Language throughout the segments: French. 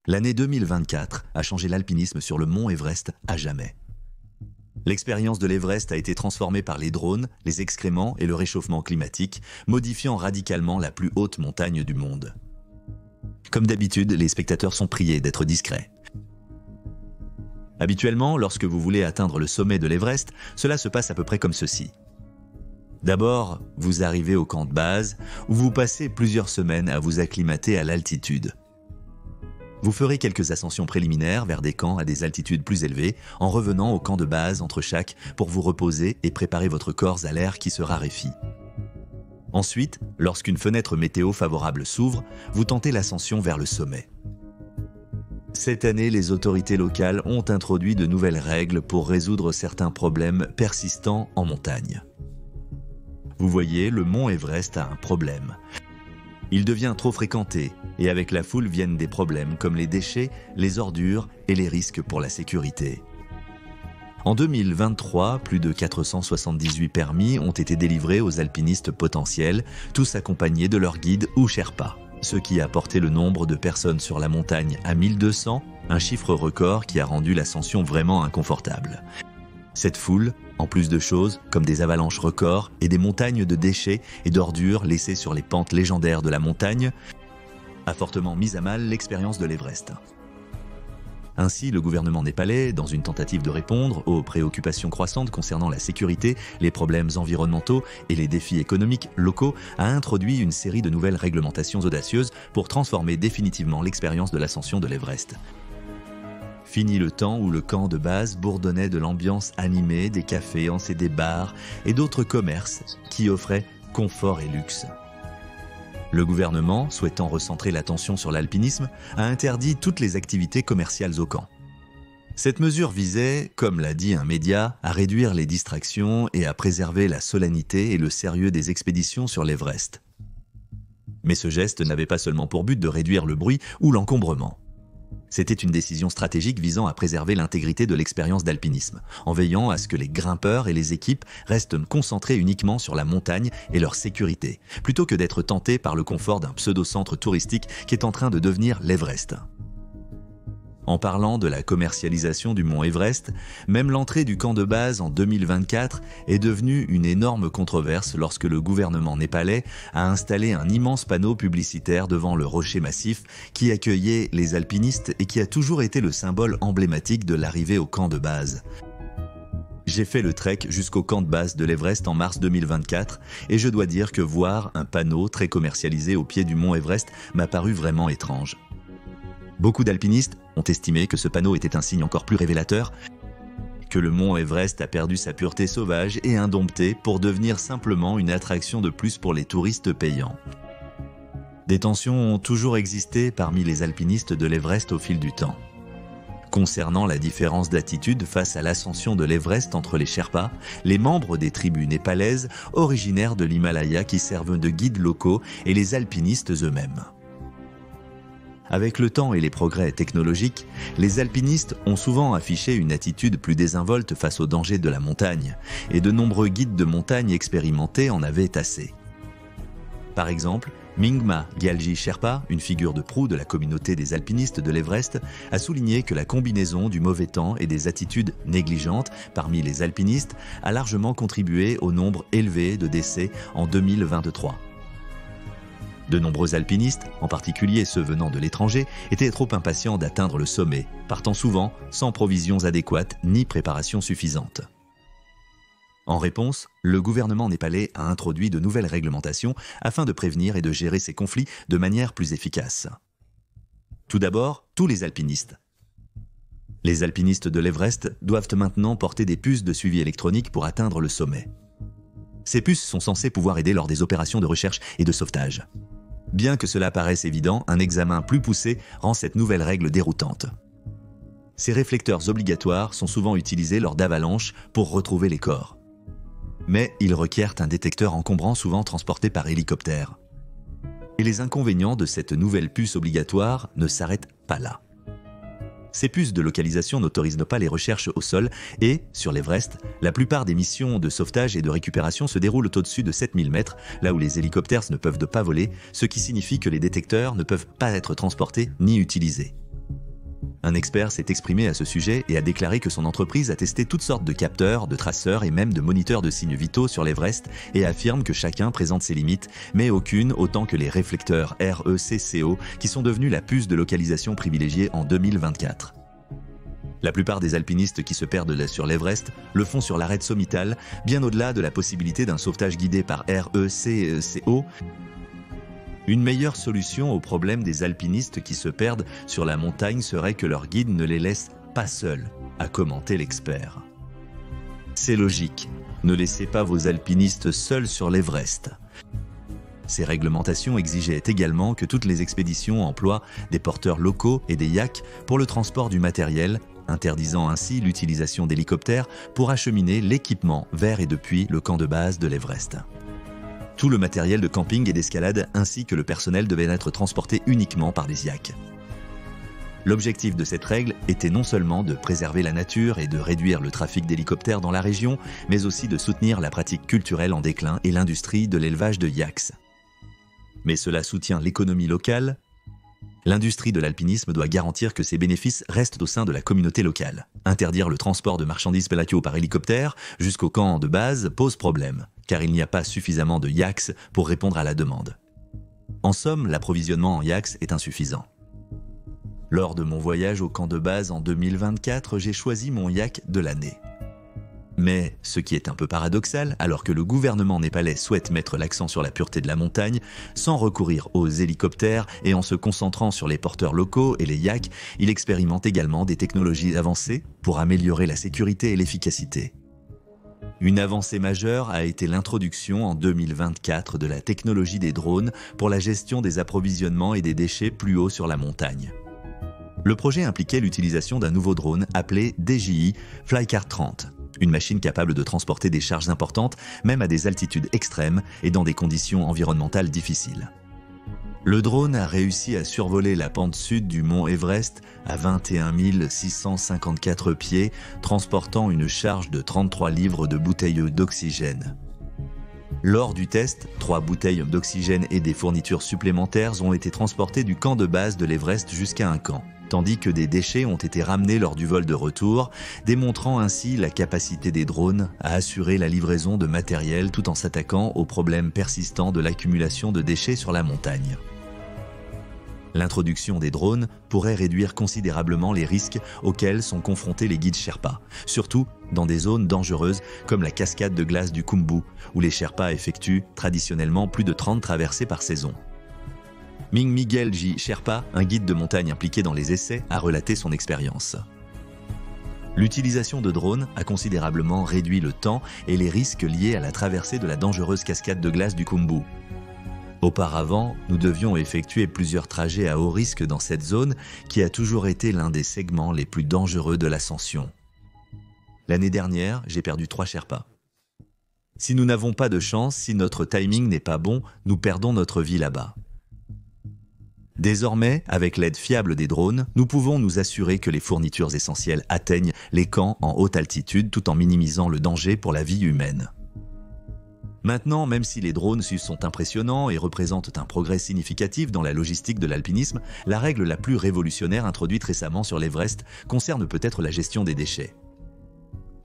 L'année 2024 a changé l'alpinisme sur le mont Everest à jamais. L'expérience de l'Everest a été transformée par les drones, les excréments et le réchauffement climatique, modifiant radicalement la plus haute montagne du monde. Comme d'habitude, les spectateurs sont priés d'être discrets. Habituellement, lorsque vous voulez atteindre le sommet de l'Everest, cela se passe à peu près comme ceci. D'abord, vous arrivez au camp de base, où vous passez plusieurs semaines à vous acclimater à l'altitude. Vous ferez quelques ascensions préliminaires vers des camps à des altitudes plus élevées, en revenant au camp de base entre chaque pour vous reposer et préparer votre corps à l'air qui se raréfie. Ensuite, lorsqu'une fenêtre météo favorable s'ouvre, vous tentez l'ascension vers le sommet. Cette année, les autorités locales ont introduit de nouvelles règles pour résoudre certains problèmes persistants en montagne. Vous voyez, le mont Everest a un problème. Il devient trop fréquenté et avec la foule viennent des problèmes comme les déchets, les ordures et les risques pour la sécurité. En 2023, plus de 478 permis ont été délivrés aux alpinistes potentiels, tous accompagnés de leur guide ou Sherpa, ce qui a porté le nombre de personnes sur la montagne à 1200, un chiffre record qui a rendu l'ascension vraiment inconfortable. Cette foule, en plus de choses comme des avalanches records et des montagnes de déchets et d'ordures laissées sur les pentes légendaires de la montagne, a fortement mis à mal l'expérience de l'Everest. Ainsi, le gouvernement népalais, dans une tentative de répondre aux préoccupations croissantes concernant la sécurité, les problèmes environnementaux et les défis économiques locaux, a introduit une série de nouvelles réglementations audacieuses pour transformer définitivement l'expérience de l'ascension de l'Everest. Fini le temps où le camp de base bourdonnait de l'ambiance animée des cafés, des bars et d'autres commerces qui offraient confort et luxe. Le gouvernement, souhaitant recentrer l'attention sur l'alpinisme, a interdit toutes les activités commerciales au camp. Cette mesure visait, comme l'a dit un média, à réduire les distractions et à préserver la solennité et le sérieux des expéditions sur l'Everest. Mais ce geste n'avait pas seulement pour but de réduire le bruit ou l'encombrement. C'était une décision stratégique visant à préserver l'intégrité de l'expérience d'alpinisme, en veillant à ce que les grimpeurs et les équipes restent concentrés uniquement sur la montagne et leur sécurité, plutôt que d'être tentés par le confort d'un pseudo-centre touristique qui est en train de devenir l'Everest. En parlant de la commercialisation du mont Everest, même l'entrée du camp de base en 2024 est devenue une énorme controverse lorsque le gouvernement népalais a installé un immense panneau publicitaire devant le rocher massif qui accueillait les alpinistes et qui a toujours été le symbole emblématique de l'arrivée au camp de base. J'ai fait le trek jusqu'au camp de base de l'Everest en mars 2024 et je dois dire que voir un panneau très commercialisé au pied du mont Everest m'a paru vraiment étrange. Beaucoup d'alpinistes ont estimé que ce panneau était un signe encore plus révélateur, que le mont Everest a perdu sa pureté sauvage et indomptée pour devenir simplement une attraction de plus pour les touristes payants. Des tensions ont toujours existé parmi les alpinistes de l'Everest au fil du temps. Concernant la différence d'attitude face à l'ascension de l'Everest entre les Sherpas, les membres des tribus népalaises originaires de l'Himalaya qui servent de guides locaux et les alpinistes eux-mêmes. Avec le temps et les progrès technologiques, les alpinistes ont souvent affiché une attitude plus désinvolte face aux dangers de la montagne, et de nombreux guides de montagne expérimentés en avaient assez. Par exemple, Mingma Gyalji Sherpa, une figure de proue de la communauté des alpinistes de l'Everest, a souligné que la combinaison du mauvais temps et des attitudes négligentes parmi les alpinistes a largement contribué au nombre élevé de décès en 2023. De nombreux alpinistes, en particulier ceux venant de l'étranger, étaient trop impatients d'atteindre le sommet, partant souvent sans provisions adéquates ni préparation suffisante. En réponse, le gouvernement népalais a introduit de nouvelles réglementations afin de prévenir et de gérer ces conflits de manière plus efficace. Tout d'abord, tous les alpinistes. Les alpinistes de l'Everest doivent maintenant porter des puces de suivi électronique pour atteindre le sommet. Ces puces sont censées pouvoir aider lors des opérations de recherche et de sauvetage. Bien que cela paraisse évident, un examen plus poussé rend cette nouvelle règle déroutante. Ces réflecteurs obligatoires sont souvent utilisés lors d'avalanches pour retrouver les corps. Mais ils requièrent un détecteur encombrant souvent transporté par hélicoptère. Et les inconvénients de cette nouvelle puce obligatoire ne s'arrêtent pas là. Ces puces de localisation n'autorisent pas les recherches au sol et, sur l'Everest, la plupart des missions de sauvetage et de récupération se déroulent au-dessus de 7000 mètres, là où les hélicoptères ne peuvent pas voler, ce qui signifie que les détecteurs ne peuvent pas être transportés ni utilisés. Un expert s'est exprimé à ce sujet et a déclaré que son entreprise a testé toutes sortes de capteurs, de traceurs et même de moniteurs de signes vitaux sur l'Everest et affirme que chacun présente ses limites, mais aucune autant que les réflecteurs RECCO qui sont devenus la puce de localisation privilégiée en 2024. La plupart des alpinistes qui se perdent sur l'Everest le font sur l'arête sommitale, bien au-delà de la possibilité d'un sauvetage guidé par RECCO. Une meilleure solution au problème des alpinistes qui se perdent sur la montagne serait que leur guide ne les laisse pas seuls, a commenté l'expert. C'est logique, ne laissez pas vos alpinistes seuls sur l'Everest. Ces réglementations exigeaient également que toutes les expéditions emploient des porteurs locaux et des yaks pour le transport du matériel, interdisant ainsi l'utilisation d'hélicoptères pour acheminer l'équipement vers et depuis le camp de base de l'Everest. Tout le matériel de camping et d'escalade ainsi que le personnel devaient être transportés uniquement par des yaks. L'objectif de cette règle était non seulement de préserver la nature et de réduire le trafic d'hélicoptères dans la région, mais aussi de soutenir la pratique culturelle en déclin et l'industrie de l'élevage de yaks. Mais cela soutient l'économie locale. L'industrie de l'alpinisme doit garantir que ses bénéfices restent au sein de la communauté locale. Interdire le transport de marchandises pellatio par hélicoptère jusqu'au camp de base pose problème, car il n'y a pas suffisamment de yaks pour répondre à la demande. En somme, l'approvisionnement en yaks est insuffisant. Lors de mon voyage au camp de base en 2024, j'ai choisi mon yak de l'année. Mais, ce qui est un peu paradoxal, alors que le gouvernement népalais souhaite mettre l'accent sur la pureté de la montagne, sans recourir aux hélicoptères et en se concentrant sur les porteurs locaux et les yaks, il expérimente également des technologies avancées pour améliorer la sécurité et l'efficacité. Une avancée majeure a été l'introduction en 2024 de la technologie des drones pour la gestion des approvisionnements et des déchets plus haut sur la montagne. Le projet impliquait l'utilisation d'un nouveau drone appelé DJI Flycar 30. Une machine capable de transporter des charges importantes, même à des altitudes extrêmes et dans des conditions environnementales difficiles. Le drone a réussi à survoler la pente sud du mont Everest à 21 654 pieds, transportant une charge de 33 livres de bouteilles d'oxygène. Lors du test, 3 bouteilles d'oxygène et des fournitures supplémentaires ont été transportées du camp de base de l'Everest jusqu'à un camp, tandis que des déchets ont été ramenés lors du vol de retour, démontrant ainsi la capacité des drones à assurer la livraison de matériel tout en s'attaquant aux problèmes persistants de l'accumulation de déchets sur la montagne. L'introduction des drones pourrait réduire considérablement les risques auxquels sont confrontés les guides Sherpas, surtout dans des zones dangereuses comme la cascade de glace du Khumbu, où les Sherpas effectuent traditionnellement plus de 30 traversées par saison. Ming Miguel J. Sherpa, un guide de montagne impliqué dans les essais, a relaté son expérience. L'utilisation de drones a considérablement réduit le temps et les risques liés à la traversée de la dangereuse cascade de glace du Khumbu. Auparavant, nous devions effectuer plusieurs trajets à haut risque dans cette zone qui a toujours été l'un des segments les plus dangereux de l'ascension. L'année dernière, j'ai perdu 3 Sherpas. Si nous n'avons pas de chance, si notre timing n'est pas bon, nous perdons notre vie là-bas. Désormais, avec l'aide fiable des drones, nous pouvons nous assurer que les fournitures essentielles atteignent les camps en haute altitude tout en minimisant le danger pour la vie humaine. Maintenant, même si les drones sont impressionnants et représentent un progrès significatif dans la logistique de l'alpinisme, la règle la plus révolutionnaire introduite récemment sur l'Everest concerne peut-être la gestion des déchets.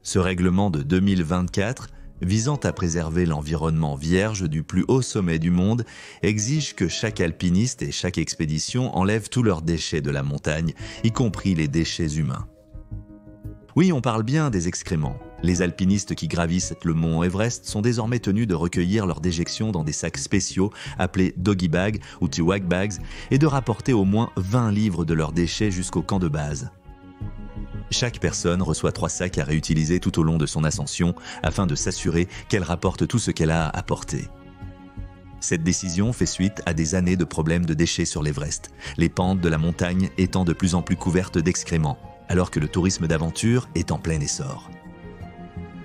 Ce règlement de 2024, visant à préserver l'environnement vierge du plus haut sommet du monde, exige que chaque alpiniste et chaque expédition enlève tous leurs déchets de la montagne, y compris les déchets humains. Oui, on parle bien des excréments. Les alpinistes qui gravissent le mont Everest sont désormais tenus de recueillir leurs déjections dans des sacs spéciaux appelés doggy bags ou tiwak bags et de rapporter au moins 20 livres de leurs déchets jusqu'au camp de base. Chaque personne reçoit 3 sacs à réutiliser tout au long de son ascension afin de s'assurer qu'elle rapporte tout ce qu'elle a à apporter. Cette décision fait suite à des années de problèmes de déchets sur l'Everest, les pentes de la montagne étant de plus en plus couvertes d'excréments, alors que le tourisme d'aventure est en plein essor.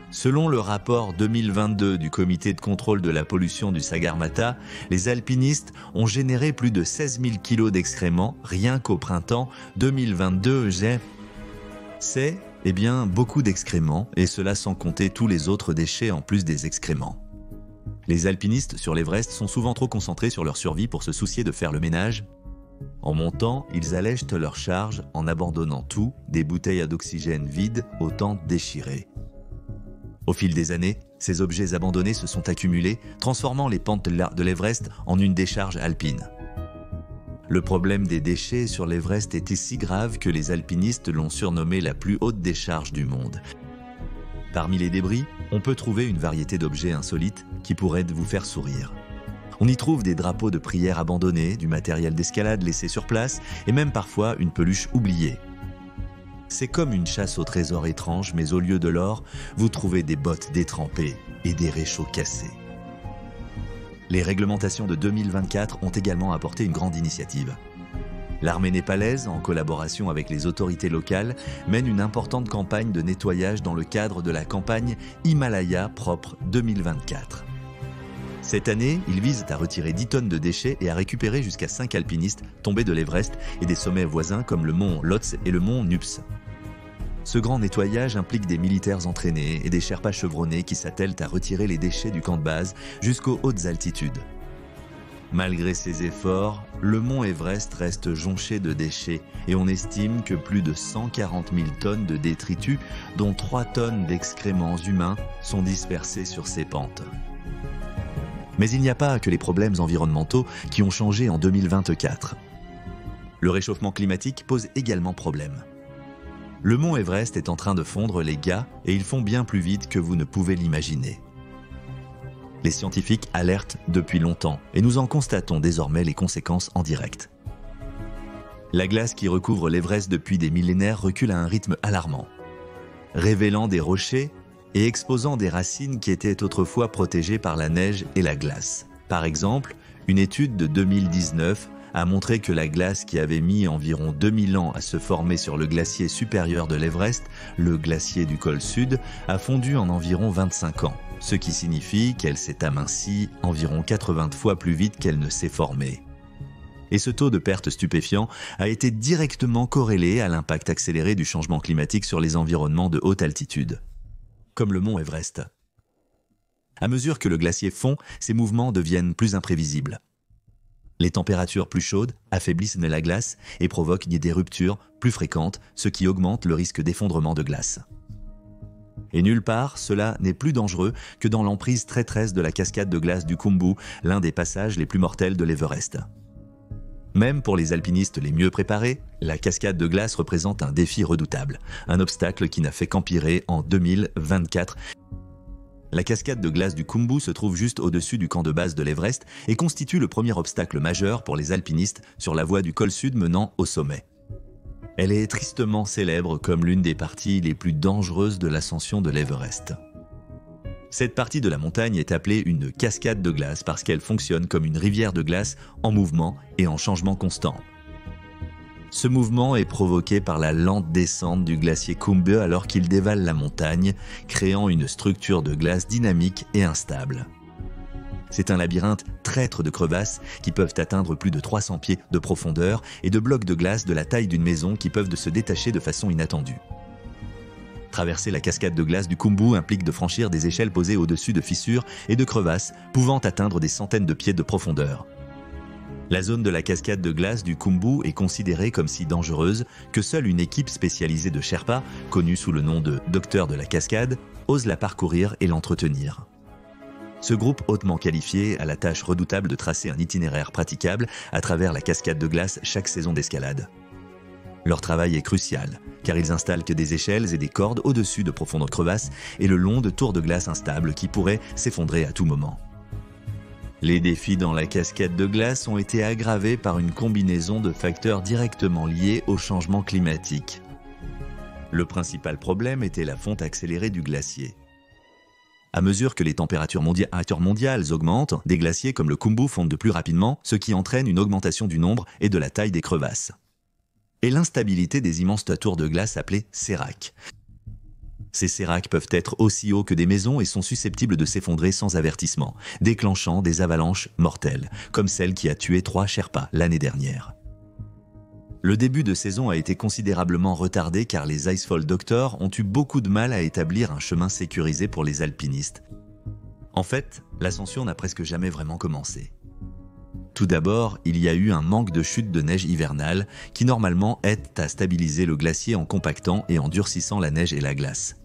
Selon le rapport 2022 du comité de contrôle de la pollution du Sagarmatha, les alpinistes ont généré plus de 16 000 kilos d'excréments rien qu'au printemps 2022. C'est beaucoup d'excréments, et cela sans compter tous les autres déchets en plus des excréments. Les alpinistes sur l'Everest sont souvent trop concentrés sur leur survie pour se soucier de faire le ménage. En montant, ils allègent leur charge en abandonnant tout, des bouteilles d'oxygène vides aux tentes déchirées. Au fil des années, ces objets abandonnés se sont accumulés, transformant les pentes de l'Everest en une décharge alpine. Le problème des déchets sur l'Everest était si grave que les alpinistes l'ont surnommé la plus haute décharge du monde. Parmi les débris, on peut trouver une variété d'objets insolites qui pourraient vous faire sourire. On y trouve des drapeaux de prière abandonnés, du matériel d'escalade laissé sur place et même parfois une peluche oubliée. C'est comme une chasse au trésor étrange, mais au lieu de l'or, vous trouvez des bottes détrempées et des réchauds cassés. Les réglementations de 2024 ont également apporté une grande initiative. L'armée népalaise, en collaboration avec les autorités locales, mène une importante campagne de nettoyage dans le cadre de la campagne Himalaya Propre 2024. Cette année, ils visent à retirer 10 tonnes de déchets et à récupérer jusqu'à 5 alpinistes tombés de l'Everest et des sommets voisins comme le mont Lhotse et le mont Nups. Ce grand nettoyage implique des militaires entraînés et des Sherpas chevronnés qui s'attellent à retirer les déchets du camp de base jusqu'aux hautes altitudes. Malgré ces efforts, le mont Everest reste jonché de déchets et on estime que plus de 140 000 tonnes de détritus, dont 3 tonnes d'excréments humains, sont dispersées sur ces pentes. Mais il n'y a pas que les problèmes environnementaux qui ont changé en 2024. Le réchauffement climatique pose également problème. Le mont Everest est en train de fondre, les gars, et ils font bien plus vite que vous ne pouvez l'imaginer. Les scientifiques alertent depuis longtemps et nous en constatons désormais les conséquences en direct. La glace qui recouvre l'Everest depuis des millénaires recule à un rythme alarmant, révélant des rochers et exposant des racines qui étaient autrefois protégées par la neige et la glace. Par exemple, une étude de 2019 a montré que la glace qui avait mis environ 2000 ans à se former sur le glacier supérieur de l'Everest, le glacier du col Sud, a fondu en environ 25 ans, ce qui signifie qu'elle s'est amincie environ 80 fois plus vite qu'elle ne s'est formée. Et ce taux de perte stupéfiant a été directement corrélé à l'impact accéléré du changement climatique sur les environnements de haute altitude, comme le mont Everest. À mesure que le glacier fond, ses mouvements deviennent plus imprévisibles. Les températures plus chaudes affaiblissent la glace et provoquent des ruptures plus fréquentes, ce qui augmente le risque d'effondrement de glace. Et nulle part, cela n'est plus dangereux que dans l'emprise traîtresse de la cascade de glace du Khumbu, l'un des passages les plus mortels de l'Everest. Même pour les alpinistes les mieux préparés, la cascade de glace représente un défi redoutable, un obstacle qui n'a fait qu'empirer en 2024. La cascade de glace du Khumbu se trouve juste au-dessus du camp de base de l'Everest et constitue le premier obstacle majeur pour les alpinistes sur la voie du col sud menant au sommet. Elle est tristement célèbre comme l'une des parties les plus dangereuses de l'ascension de l'Everest. Cette partie de la montagne est appelée une cascade de glace parce qu'elle fonctionne comme une rivière de glace en mouvement et en changement constant. Ce mouvement est provoqué par la lente descente du glacier Khumbu alors qu'il dévale la montagne, créant une structure de glace dynamique et instable. C'est un labyrinthe traître de crevasses qui peuvent atteindre plus de 300 pieds de profondeur et de blocs de glace de la taille d'une maison qui peuvent se détacher de façon inattendue. Traverser la cascade de glace du Khumbu implique de franchir des échelles posées au-dessus de fissures et de crevasses pouvant atteindre des centaines de pieds de profondeur. La zone de la cascade de glace du Khumbu est considérée comme si dangereuse que seule une équipe spécialisée de Sherpas, connue sous le nom de Docteurs de la Cascade, ose la parcourir et l'entretenir. Ce groupe hautement qualifié a la tâche redoutable de tracer un itinéraire praticable à travers la cascade de glace chaque saison d'escalade. Leur travail est crucial, car ils installent que des échelles et des cordes au-dessus de profondes crevasses et le long de tours de glace instables qui pourraient s'effondrer à tout moment. Les défis dans la cascade de glace ont été aggravés par une combinaison de facteurs directement liés au changement climatique. Le principal problème était la fonte accélérée du glacier. À mesure que les températures mondiales augmentent, des glaciers comme le Khumbu fondent de plus rapidement, ce qui entraîne une augmentation du nombre et de la taille des crevasses. Et l'instabilité des immenses tours de glace appelés séracs. Ces séracs peuvent être aussi hauts que des maisons et sont susceptibles de s'effondrer sans avertissement, déclenchant des avalanches mortelles, comme celle qui a tué 3 Sherpas l'année dernière. Le début de saison a été considérablement retardé car les Icefall Doctors ont eu beaucoup de mal à établir un chemin sécurisé pour les alpinistes. En fait, l'ascension n'a presque jamais vraiment commencé. Tout d'abord, il y a eu un manque de chute de neige hivernale qui normalement aide à stabiliser le glacier en compactant et en durcissant la neige et la glace.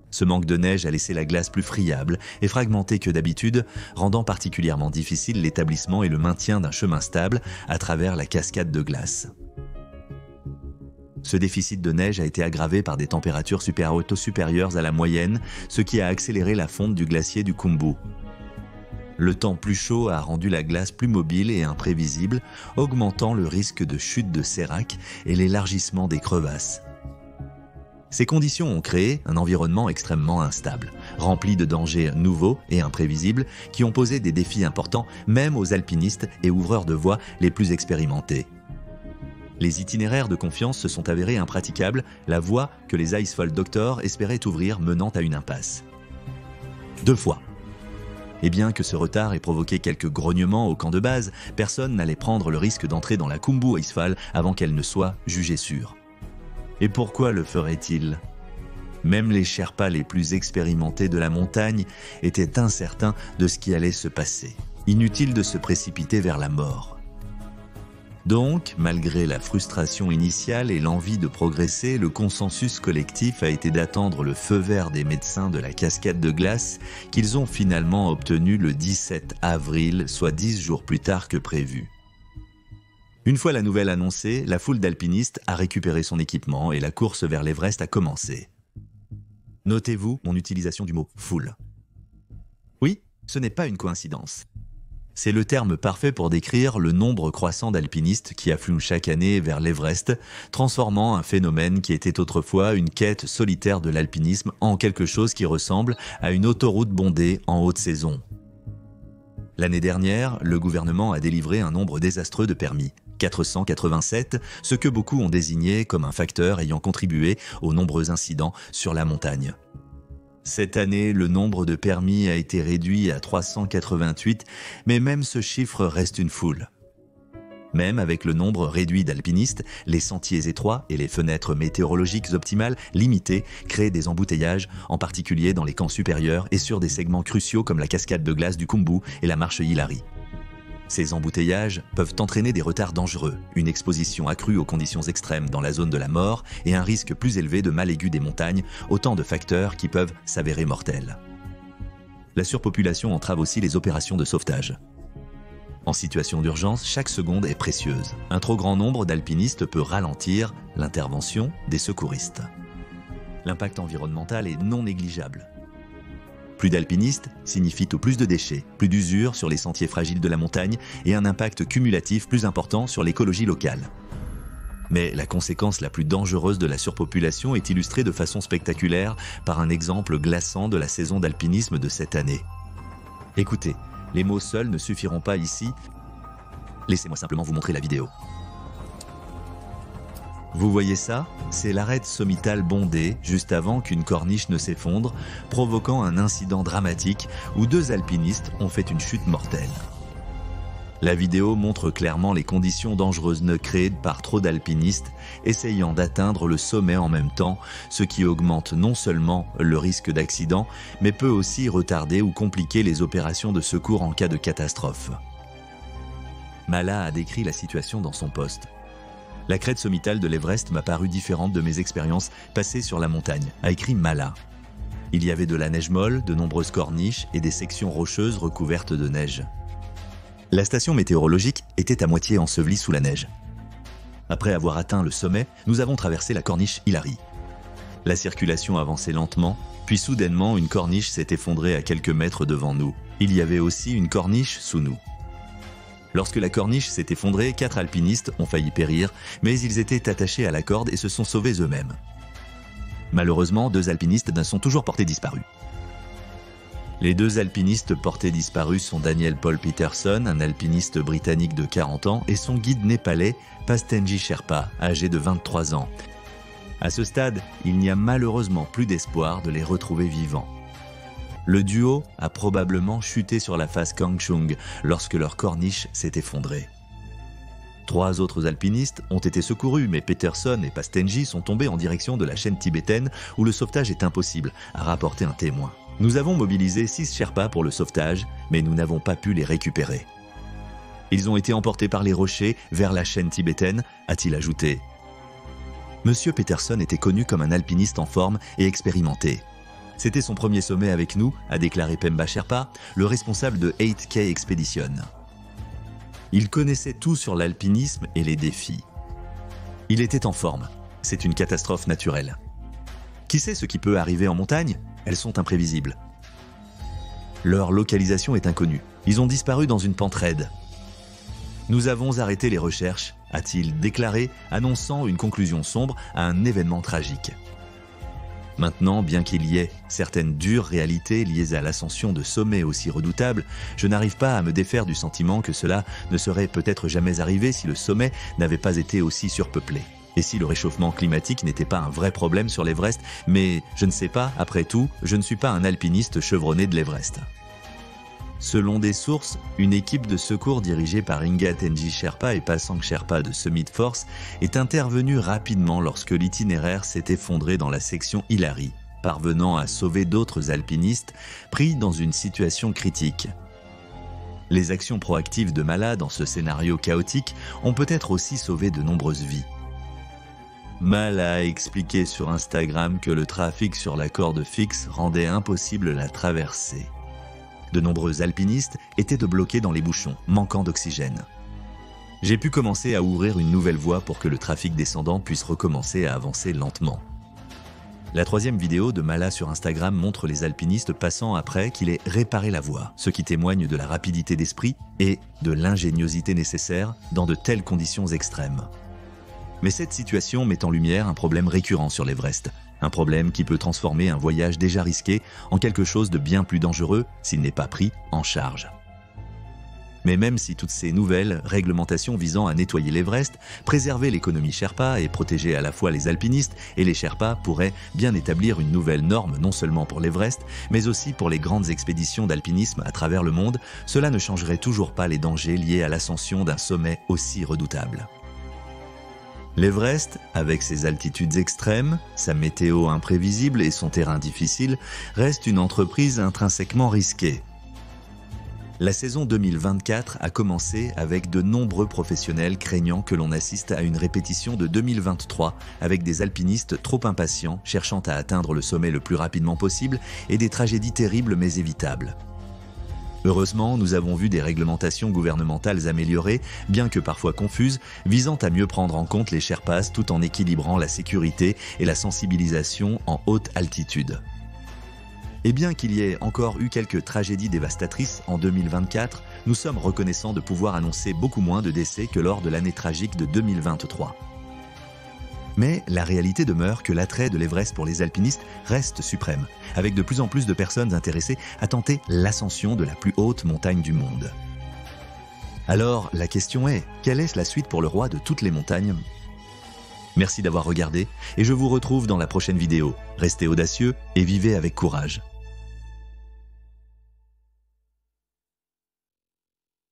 Ce manque de neige a laissé la glace plus friable et fragmentée que d'habitude, rendant particulièrement difficile l'établissement et le maintien d'un chemin stable à travers la cascade de glace. Ce déficit de neige a été aggravé par des températures supérieures à la moyenne, ce qui a accéléré la fonte du glacier du Khumbu. Le temps plus chaud a rendu la glace plus mobile et imprévisible, augmentant le risque de chute de sérac et l'élargissement des crevasses. Ces conditions ont créé un environnement extrêmement instable, rempli de dangers nouveaux et imprévisibles qui ont posé des défis importants même aux alpinistes et ouvreurs de voies les plus expérimentés. Les itinéraires de confiance se sont avérés impraticables, la voie que les Icefall Doctor espéraient ouvrir menant à une impasse. 2 fois. Et bien que ce retard ait provoqué quelques grognements au camp de base, personne n'allait prendre le risque d'entrer dans la Khumbu Icefall avant qu'elle ne soit jugée sûre. Et pourquoi le ferait-il ? Même les Sherpas les plus expérimentés de la montagne étaient incertains de ce qui allait se passer. Inutile de se précipiter vers la mort. Donc, malgré la frustration initiale et l'envie de progresser, le consensus collectif a été d'attendre le feu vert des médecins de la cascade de glace qu'ils ont finalement obtenu le 17 avril, soit 10 jours plus tard que prévu. Une fois la nouvelle annoncée, la foule d'alpinistes a récupéré son équipement et la course vers l'Everest a commencé. Notez-vous mon utilisation du mot « foule ». Oui, ce n'est pas une coïncidence. C'est le terme parfait pour décrire le nombre croissant d'alpinistes qui affluent chaque année vers l'Everest, transformant un phénomène qui était autrefois une quête solitaire de l'alpinisme en quelque chose qui ressemble à une autoroute bondée en haute saison. L'année dernière, le gouvernement a délivré un nombre désastreux de permis, 487, ce que beaucoup ont désigné comme un facteur ayant contribué aux nombreux incidents sur la montagne. Cette année, le nombre de permis a été réduit à 388, mais même ce chiffre reste une foule. Même avec le nombre réduit d'alpinistes, les sentiers étroits et les fenêtres météorologiques optimales limitées créent des embouteillages, en particulier dans les camps supérieurs et sur des segments cruciaux comme la cascade de glace du Khumbu et la marche Hilary. Ces embouteillages peuvent entraîner des retards dangereux, une exposition accrue aux conditions extrêmes dans la zone de la mort et un risque plus élevé de mal aigu des montagnes, autant de facteurs qui peuvent s'avérer mortels. La surpopulation entrave aussi les opérations de sauvetage. En situation d'urgence, chaque seconde est précieuse. Un trop grand nombre d'alpinistes peut ralentir l'intervention des secouristes. L'impact environnemental est non négligeable. Plus d'alpinistes signifie tout plus de déchets, plus d'usure sur les sentiers fragiles de la montagne et un impact cumulatif plus important sur l'écologie locale. Mais la conséquence la plus dangereuse de la surpopulation est illustrée de façon spectaculaire par un exemple glaçant de la saison d'alpinisme de cette année. Écoutez, les mots seuls ne suffiront pas ici. Laissez-moi simplement vous montrer la vidéo. Vous voyez ça? C'est l'arête sommitale bondée juste avant qu'une corniche ne s'effondre, provoquant un incident dramatique où 2 alpinistes ont fait une chute mortelle. La vidéo montre clairement les conditions dangereuses créées par trop d'alpinistes essayant d'atteindre le sommet en même temps, ce qui augmente non seulement le risque d'accident, mais peut aussi retarder ou compliquer les opérations de secours en cas de catastrophe. Mala a décrit la situation dans son post. La crête sommitale de l'Everest m'a paru différente de mes expériences passées sur la montagne, a écrit Mala. Il y avait de la neige molle, de nombreuses corniches et des sections rocheuses recouvertes de neige. La station météorologique était à moitié ensevelie sous la neige. Après avoir atteint le sommet, nous avons traversé la corniche Hilary. La circulation avançait lentement, puis soudainement une corniche s'est effondrée à quelques mètres devant nous. Il y avait aussi une corniche sous nous. Lorsque la corniche s'est effondrée, 4 alpinistes ont failli périr, mais ils étaient attachés à la corde et se sont sauvés eux-mêmes. Malheureusement, 2 alpinistes sont toujours portés disparus. Les 2 alpinistes portés disparus sont Daniel Paul Peterson, un alpiniste britannique de 40 ans, et son guide népalais, Pastenji Sherpa, âgé de 23 ans. À ce stade, il n'y a malheureusement plus d'espoir de les retrouver vivants. Le duo a probablement chuté sur la face Kangchung lorsque leur corniche s'est effondrée. 3 autres alpinistes ont été secourus, mais Peterson et Pastenji sont tombés en direction de la chaîne tibétaine où le sauvetage est impossible, a rapporté un témoin. Nous avons mobilisé 6 Sherpas pour le sauvetage, mais nous n'avons pas pu les récupérer. Ils ont été emportés par les rochers vers la chaîne tibétaine, a-t-il ajouté. Monsieur Peterson était connu comme un alpiniste en forme et expérimenté. C'était son premier sommet avec nous, a déclaré Pemba Sherpa, le responsable de 8K Expedition. Il connaissait tout sur l'alpinisme et les défis. Il était en forme. C'est une catastrophe naturelle. Qui sait ce qui peut arriver en montagne? Elles sont imprévisibles. Leur localisation est inconnue. Ils ont disparu dans une pente raide. Nous avons arrêté les recherches, a-t-il déclaré, annonçant une conclusion sombre à un événement tragique. Maintenant, bien qu'il y ait certaines dures réalités liées à l'ascension de sommets aussi redoutables, je n'arrive pas à me défaire du sentiment que cela ne serait peut-être jamais arrivé si le sommet n'avait pas été aussi surpeuplé. Et si le réchauffement climatique n'était pas un vrai problème sur l'Everest, mais je ne sais pas, après tout, je ne suis pas un alpiniste chevronné de l'Everest. Selon des sources, une équipe de secours dirigée par Inga Tenji Sherpa et Pasang Sherpa de Summit Force est intervenue rapidement lorsque l'itinéraire s'est effondré dans la section Hilary, parvenant à sauver d'autres alpinistes pris dans une situation critique. Les actions proactives de Mala dans ce scénario chaotique ont peut-être aussi sauvé de nombreuses vies. Mala a expliqué sur Instagram que le trafic sur la corde fixe rendait impossible la traversée. De nombreux alpinistes étaient de bloqués dans les bouchons, manquant d'oxygène. J'ai pu commencer à ouvrir une nouvelle voie pour que le trafic descendant puisse recommencer à avancer lentement. La troisième vidéo de Mala sur Instagram montre les alpinistes passant après qu'il ait réparé la voie, ce qui témoigne de la rapidité d'esprit et de l'ingéniosité nécessaire dans de telles conditions extrêmes. Mais cette situation met en lumière un problème récurrent sur l'Everest. Un problème qui peut transformer un voyage déjà risqué en quelque chose de bien plus dangereux s'il n'est pas pris en charge. Mais même si toutes ces nouvelles réglementations visant à nettoyer l'Everest, préserver l'économie Sherpa et protéger à la fois les alpinistes et les Sherpas pourraient bien établir une nouvelle norme non seulement pour l'Everest, mais aussi pour les grandes expéditions d'alpinisme à travers le monde, cela ne changerait toujours pas les dangers liés à l'ascension d'un sommet aussi redoutable. L'Everest, avec ses altitudes extrêmes, sa météo imprévisible et son terrain difficile, reste une entreprise intrinsèquement risquée. La saison 2024 a commencé avec de nombreux professionnels craignant que l'on assiste à une répétition de 2023 avec des alpinistes trop impatients cherchant à atteindre le sommet le plus rapidement possible et des tragédies terribles mais évitables. Heureusement, nous avons vu des réglementations gouvernementales améliorées, bien que parfois confuses, visant à mieux prendre en compte les Sherpas tout en équilibrant la sécurité et la sensibilisation en haute altitude. Et bien qu'il y ait encore eu quelques tragédies dévastatrices en 2024, nous sommes reconnaissants de pouvoir annoncer beaucoup moins de décès que lors de l'année tragique de 2023. Mais la réalité demeure que l'attrait de l'Everest pour les alpinistes reste suprême, avec de plus en plus de personnes intéressées à tenter l'ascension de la plus haute montagne du monde. Alors, la question est, quelle est la suite pour le roi de toutes les montagnes ? Merci d'avoir regardé et je vous retrouve dans la prochaine vidéo. Restez audacieux et vivez avec courage.